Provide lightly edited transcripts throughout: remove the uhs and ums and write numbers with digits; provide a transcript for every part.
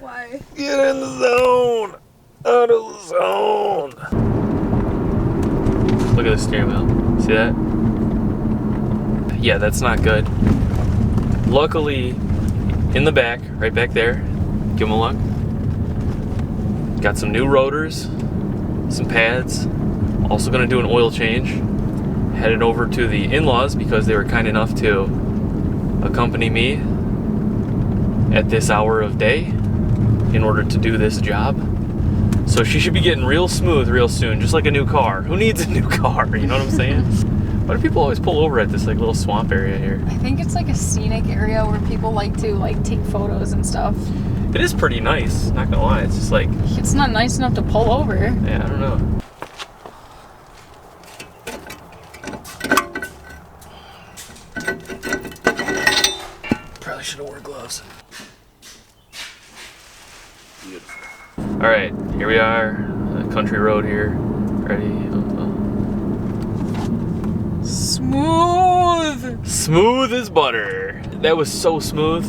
Why? Get in the zone. Out of the zone. Look at the steering wheel. See that? Yeah, that's not good. Luckily, in the back, right back there, give them a look. Got some new rotors, some pads. Also gonna do an oil change. Headed over to the in-laws because they were kind enough to accompany me at this hour of day in order to do this job. So she should be getting real smooth real soon, just like a new car. Who needs a new car? You know what I'm saying? Why do people always pull over at this like little swamp area here? I think it's like a scenic area where people like to take photos and stuff. It is pretty nice, not gonna lie. It's just like... It's not nice enough to pull over. Yeah, I don't know. Probably should have worn gloves. Beautiful. All right, here we are, country road here. Ready? Smooth. Smooth as butter. That was so smooth.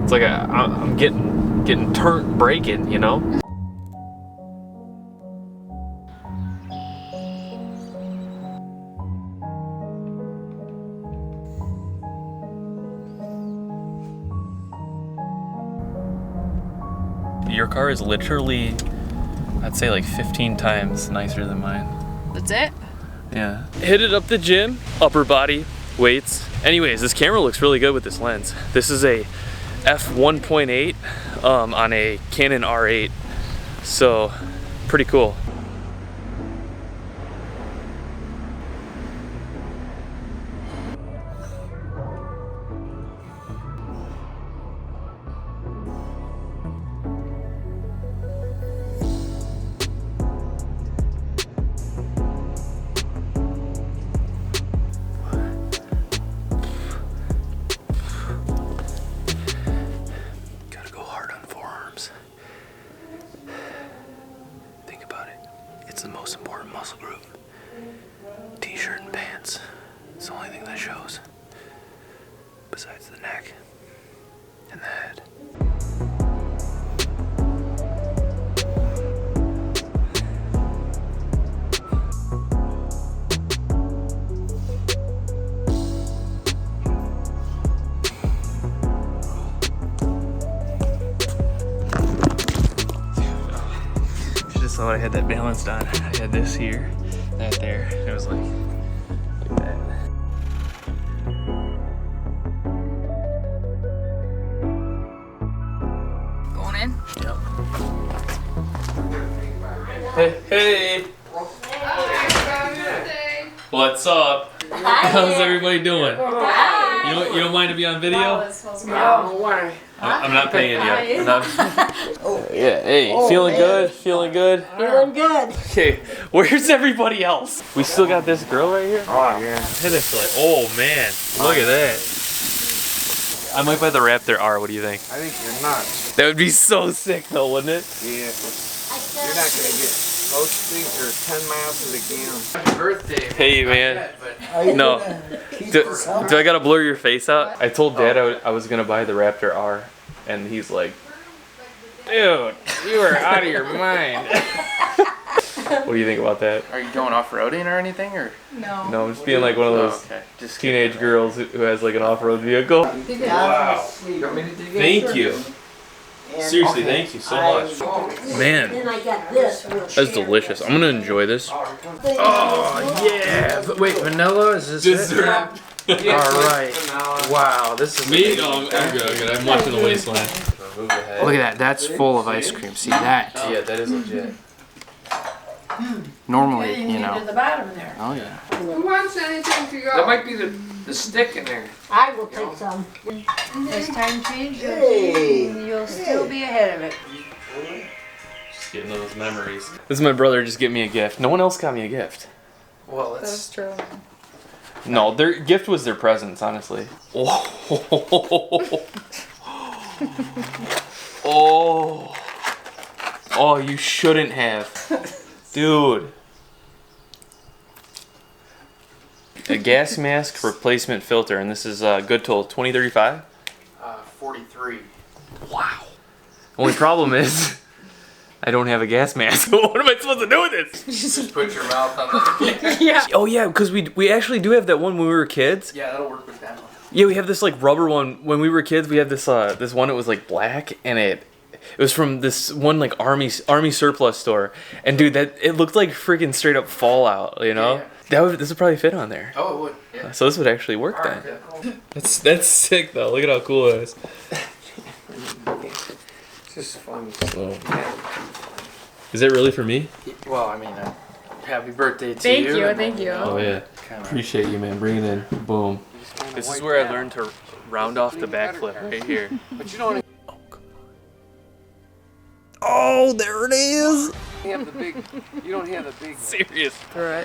It's like I'm getting turnt braking, you know? Your car is literally, I'd say like 15 times nicer than mine. That's it? Yeah. Hit it up the gym, upper body, weights. Anyways, this camera looks really good with this lens. This is a f1.8 on a Canon R8. So, pretty cool. The most important muscle group. T-shirt and pants. It's the only thing that shows. Besides the neck and the head. So I had that balanced on. I had this here, that there. It was like that. Going in? Yep. Hey. What's up? How's everybody doing? You don't mind to be on video? No, why? I'm not paying you. Yeah, hey, feeling good? Feeling good? Feeling good. Okay, where's everybody else? We still got this girl right here? Oh, yeah. Hit it like, oh man, look at that. I might buy the Raptor R, what do you think? I think you're nuts. That would be so sick though, wouldn't it? Yeah. You're not going to get, those things are 10 miles to the gallon. Happy birthday. Hey man. No. Do I gotta blur your face out? I told Dad I was gonna buy the Raptor R, and he's like, dude, you are out of your mind. What do you think about that? Are you going off-roading or anything, or? No. No, I'm just being like one of those Just teenage girls who has like an off-road vehicle. Wow. You want me to dig in? Thank you. Seriously, thank you so much. Man, Then I got this. that's delicious. I'm gonna enjoy this. Oh yeah! Wait, vanilla? Is this Dessert. it? All right. Wow, this is Me? No, I'm good. I'm watching the wasteland. Look at that. That's full of ice cream. See that? Yeah, that is legit. Normally, you know. the bottom of there. Oh yeah. Who wants anything to go? That might be the stick in there. I will take some. As time changes, you'll still be ahead of it. Just getting those memories. This is my brother just getting me a gift. No one else got me a gift. Well, That's true. No, their gift was their presents, honestly. Oh. Oh, you shouldn't have. Dude. A gas mask replacement filter, and this is Good Tool 2035. 43. Wow. Only problem is, I don't have a gas mask. What am I supposed to do with this? Just put your mouth on the. Yeah. Oh yeah, because we actually do have that one when we were kids. Yeah, that'll work with that one. Yeah, we have this like rubber one. When we were kids, we had this this one that was like black, and it was from this one like army surplus store. And dude, that it looked like freaking straight up Fallout. You know, this would probably fit on there. Oh, it would. Yeah. So this would actually work All then. right, cool. That's sick though. Look at how cool it is. It's just fun. Is it really for me? Well, I mean, happy birthday to Thank you. you, and thank then, you. Oh yeah. Kinda- Appreciate you, man. Bring it in. Boom. This is where I learned to round off the backflip right here. But you don't Oh, there it is. have the big. You don't have the big. Serious.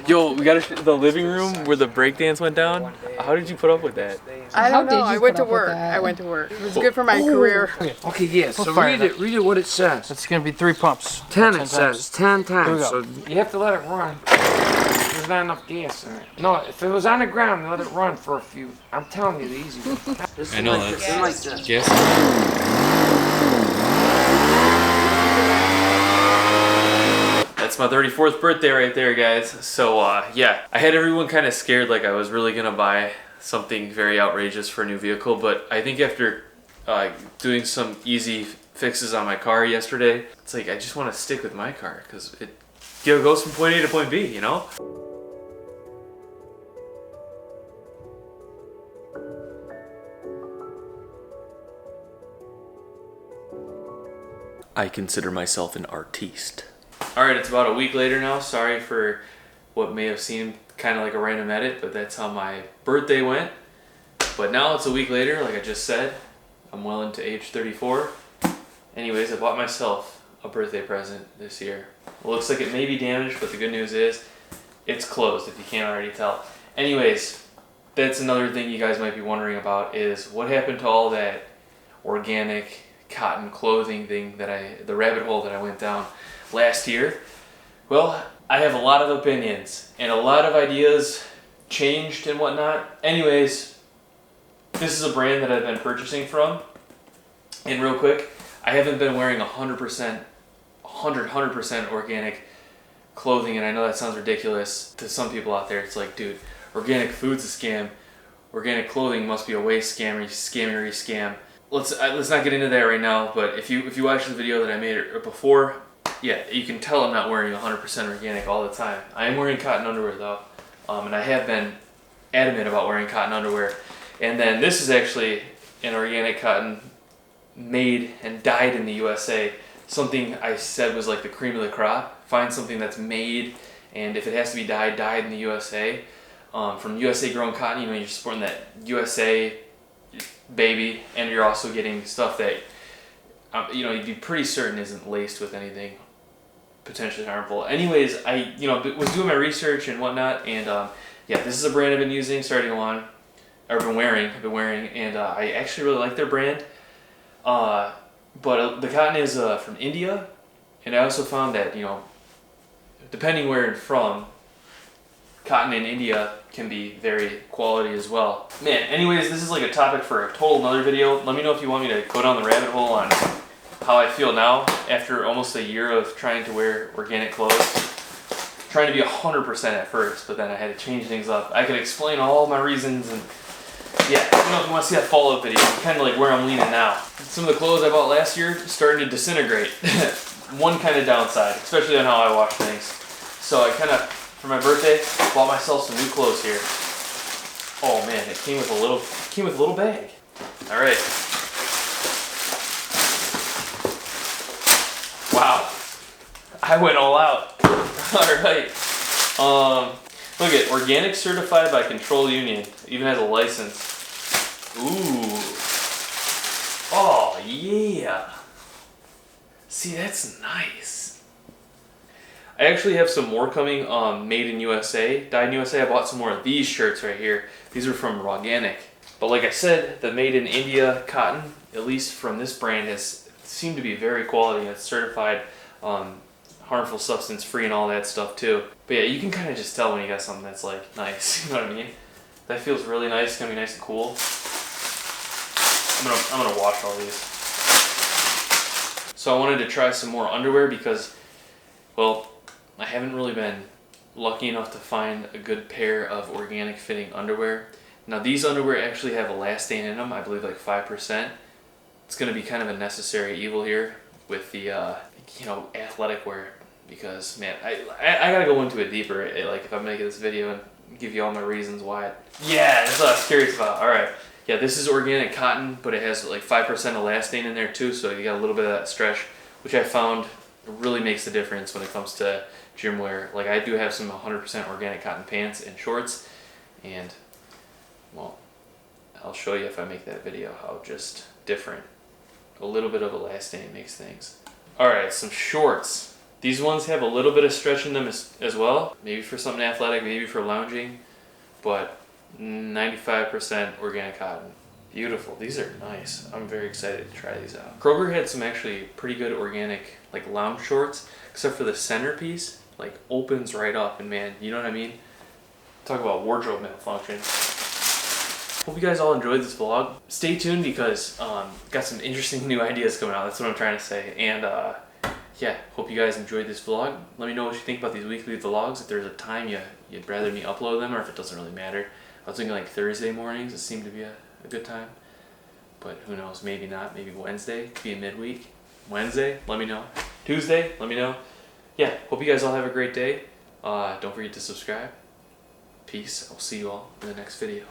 Yo, we got the living room where the breakdance went down. How did you put up with that? I How don't did know. you I went put to up with work. that? I went to work. It was good for my career. Okay, yeah. So fire read it what it says. It's gonna be 3 pumps. 10 it times. says. 10 times. we So go. you have to let it run. There's not enough gas in it. No, if it was on the ground, let it run for a few. I'm telling you the easy way. This I know is like that. this, is like this. Yes. That's my 34th birthday right there, guys. So, yeah, I had everyone kind of scared like I was really gonna buy something very outrageous for a new vehicle, but I think after doing some easy fixes on my car yesterday, it's like I just want to stick with my car because it goes from point A to point B, you know? I consider myself an artiste. Alright, it's about a week later now. Sorry for what may have seemed kind of like a random edit, but that's how my birthday went. But now it's a week later, like I just said. I'm well into age 34. Anyways, I bought myself a birthday present this year. It looks like it may be damaged, but the good news is it's closed, if you can't already tell. Anyways, that's another thing you guys might be wondering about is what happened to all that organic cotton clothing thing that the rabbit hole that I went down last year. Well, I have a lot of opinions and a lot of ideas changed and whatnot. Anyways, this is a brand that I've been purchasing from. And real quick, I haven't been wearing 100% organic clothing, and I know that sounds ridiculous to some people out there. It's like, dude, organic food's a scam. Organic clothing must be a waste scam. Let's not get into that right now, but if you watch the video that I made before, yeah, you can tell I'm not wearing 100% organic all the time. I am wearing cotton underwear though, and I have been adamant about wearing cotton underwear. And then this is actually an organic cotton made and dyed in the USA. Something I said was like the cream of the crop. Find something that's made, and if it has to be dyed in the USA, from USA grown cotton, you know, you're supporting that USA baby, and you're also getting stuff that you know, you'd be pretty certain isn't laced with anything potentially harmful. Anyways, I was doing my research and whatnot, and yeah, this is a brand I've been using starting on, or I've been wearing, and I actually really like their brand. But the cotton is from India, and I also found that, you know, depending where it's from, cotton in India can be very quality as well. Man, anyways, this is like a topic for a total another video. Let me know if you want me to go down the rabbit hole on how I feel now after almost a year of trying to wear organic clothes. Trying to be 100% at first, but then I had to change things up. I could explain all my reasons, and yeah, let me know if you want to see that follow-up video, kind of like where I'm leaning now. Some of the clothes I bought last year starting to disintegrate. One kind of downside, especially on how I wash things. So I kind of, for my birthday, bought myself some new clothes here. Oh man, it came with a little bag. All right. Wow, I went all out. All right. Look at organic certified by Control Union. Even has a license. Ooh. Oh yeah. See, that's nice. I actually have some more coming made in USA, dyed in USA. I bought some more of these shirts right here. These are from Rawganic. But like I said, the made in India cotton, at least from this brand, has seemed to be very quality. It's certified harmful substance free and all that stuff too. But yeah, you can kind of just tell when you got something that's like nice. You know what I mean? That feels really nice. It's gonna be nice and cool. I'm gonna wash all these. So I wanted to try some more underwear because, well, I haven't really been lucky enough to find a good pair of organic fitting underwear. Now these underwear actually have elastane in them, I believe like 5%. It's going to be kind of a necessary evil here with the, you know, athletic wear, because man, I gotta go into it deeper, like if I'm making this video and give you all my reasons why. Yeah, that's what I was curious about. All right. Yeah, this is organic cotton, but it has like 5% elastane in there too, so you got a little bit of that stretch, which I found really makes a difference when it comes to gym wear. Like I do have some 100% organic cotton pants and shorts, and well, I'll show you if I make that video how just different a little bit of elastane makes things. All right, some shorts. These ones have a little bit of stretch in them as well, maybe for something athletic, maybe for lounging, but 95% organic cotton. Beautiful. These are nice. I'm very excited to try these out. Kroger had some actually pretty good organic like lounge shorts, except for the centerpiece like opens right up, and man, you know what I mean? Talk about wardrobe malfunction. Hope you guys all enjoyed this vlog. Stay tuned because got some interesting new ideas coming out. That's what I'm trying to say. And yeah, hope you guys enjoyed this vlog. Let me know what you think about these weekly vlogs. If there's a time you'd rather me upload them, or if it doesn't really matter. I was thinking like Thursday mornings. It seemed to be a good time. But who knows, maybe not. Maybe Wednesday, could be a midweek. Wednesday, let me know. Tuesday, let me know. Yeah, hope you guys all have a great day. Don't forget to subscribe. Peace. I'll see you all in the next video.